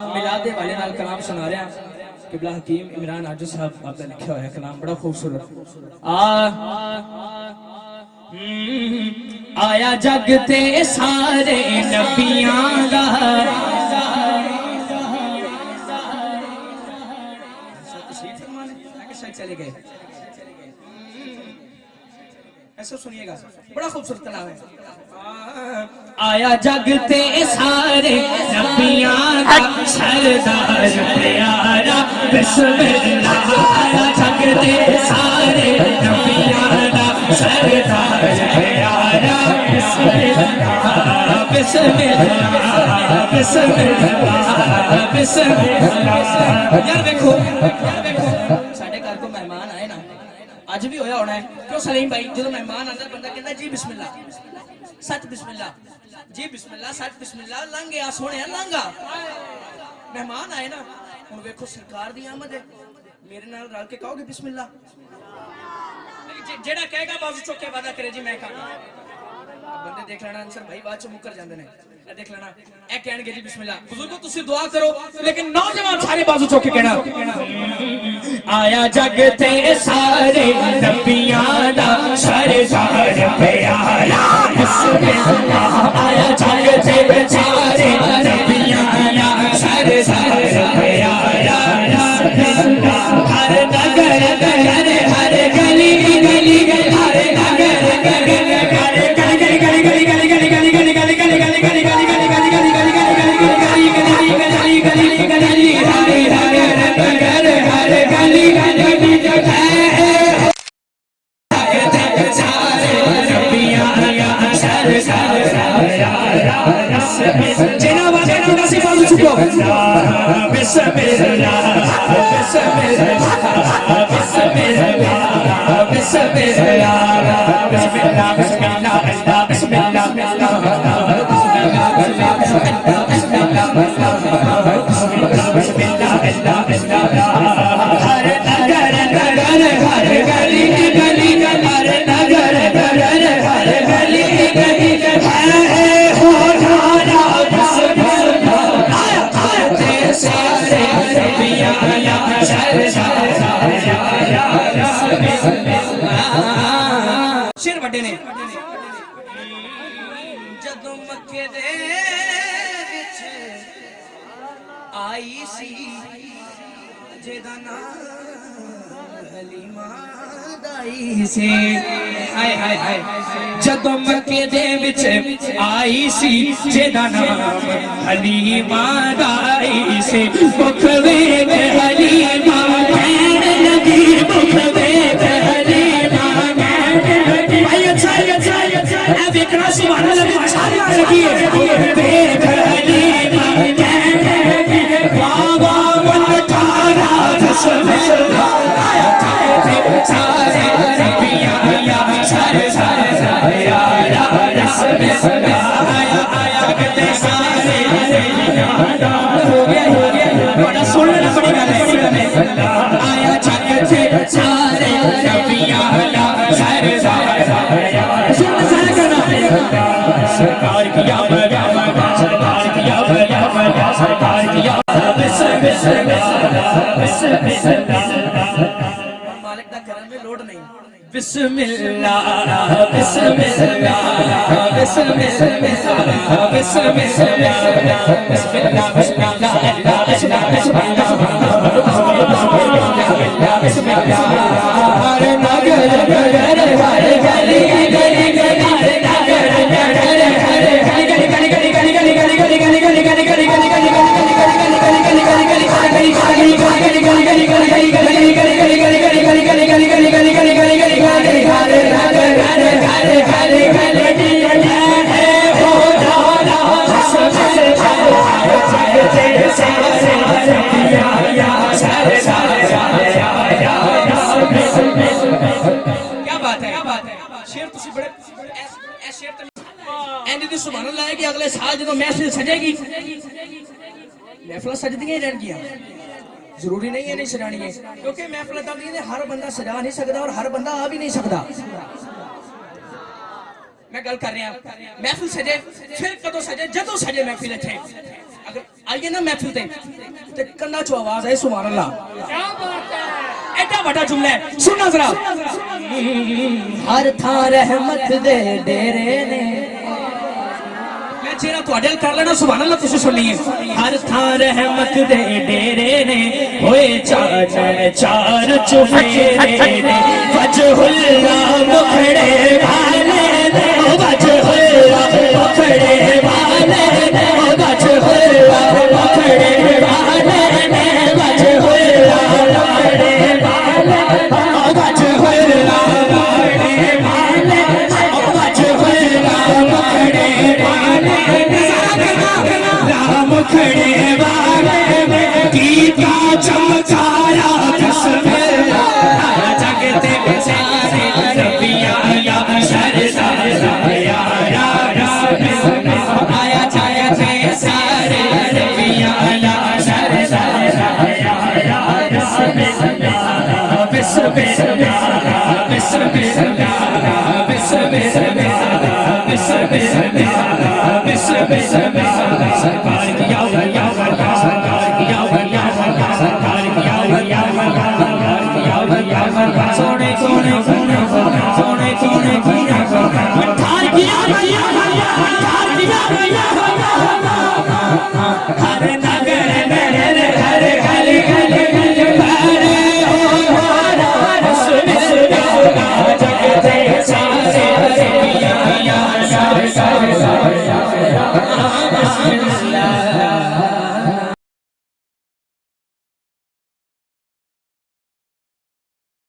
मिलादे वाले नाल कलाम सुना रहा किबला हकीम इमरान आजू साहब आपने लिखा हुआ है कलाम बड़ा खूबसूरत। आया जग ते सारे नबियां दा चले गए। ऐसा सुनिएगा बड़ा खूबसूरत कलाम है। आया जग ते सारे नबियां दा सरदार प्यारा बिस्मिल्लाह। आया जग ते सारे नबियां दा सरदार प्यारा बिस्मिल्लाह बिस्मिल्लाह बिस्मिल्लाह बिस्मिल्लाह। यार देखो साडे घर को मेहमान आए ना आज भी होया होना है क्यों सलीम भाई जो मेहमान आंदा बंदा कहता जी बिस्मिल्लाह सच बिस्मिल्लाह जी बिस्मिल्लाह सच बिस्मिल्लाह लंघ गया सोने लंघा। मेहमान आए ना हुण वेखो सरकार दी आमद है मेरे नाल रल के कहोगे बिस्मिल्लाह। जेड़ा कहेगा बाजू चुक के वादा करे जी मैं कहूंगा। बंदे देख लेना आंसर भाई बाद च मुकर जांदे ने देख लेना ए कहणगे जी बिस्मिल्लाह। बुजुर्गो तुसी दुआ करो लेकिन नौजवान सारे बाजू चुक के कहना आया जग ते सारे नबियां दा सरदार प्यारा बिस्मिल्लाह। आया जग ते सारे नबियां दा सरदार प्यारा बिस्मिल्लाह। हर नगर नगर हर गली गली हर नगर नगर हर गली गली गली गली गली गली गली गली गली गली गली शेर वड्डे ने जदों मक्के दे विच आई सी जेदा नाम हलीमा दाई सी। हाय हाय हाय जदों मक्के दे विच आई सी जेदा नाम हलीमा दाई सी। मुख वेख हलीमा कहण लगी मुख वेख हलीमा देखना सुभान अल्लाह माशाअल्लाह लगी है देख हलीमा बाबा मन तारा बिस्मिल्लाह। आया सारे नबियां या सारे या बिस्मिल्लाह। आया आया कहते सारे हो गया बड़ा सुनना पड़ेगा आया जग से सारे नबियां या सारे सरकार किया सरकार किया सरकार किया मालिक दा करम में लोड नहीं बिस्मिल्लाह बिस्मिल्लाह बिस्मिल्लाह बिस्मिल्लाह बिस्मिल्लाह बिस्मिल्लाह बिस्मिल्लाह। हर नगर नगर हर गली गली क्या बात है शेर तुसी बड़े शेर सुभान अल्लाह है कि अगले साल जो महफिल सजेगी महफिल सजदियां रहनगियां जरूरी नहीं है नहीं सजानी है क्योंकि महफिल हर बंदा सजा नहीं सकता और हर बंदा आ भी नहीं सकता। मैं गल कर रहा महफिल सजे फिर कदों सजे जदों सजे महफिल इत्थे अगर आइए ना महफिल ते कन्ना चो आवाज है सुभान अल्लाह। क्या बात है। एडा बड़ा जुमला है, सुनना जरा। हर थां रहमत दे डेरे ने, मैं जेरा तुहाडे कर लेना सुभान अल्लाह तुसी सुनिए। हर थां रहमत दे डेरे ने, होए चार चुफेरे ने, वजहुल्लाह मुखड़े वाले ने, वजहुल्लाह मुखड़े वाले ने, वजहुल्लाह मुखड़े वाले ने, वजहुल्लाह मुखड़े वाले, वजहुल्लाह मुखड़े वाले, वजहुल्लाह मुखड़े वाले, राम मुखड़े वाले दीपा चमकाया बिस्मिल्लाह, जगते सारे नबियां या सरदार या आया छाया थे सारे नबियां या सरदार या बिस्मिल्लाह बिस्मिल्लाह बिस्मिल्लाह बिस्मिल्लाह बिस्मिल्लाह बिस्मिल्लाह सरकार की या सरकार की या सरकार की या सोने सोने सोने सोने सोने सोने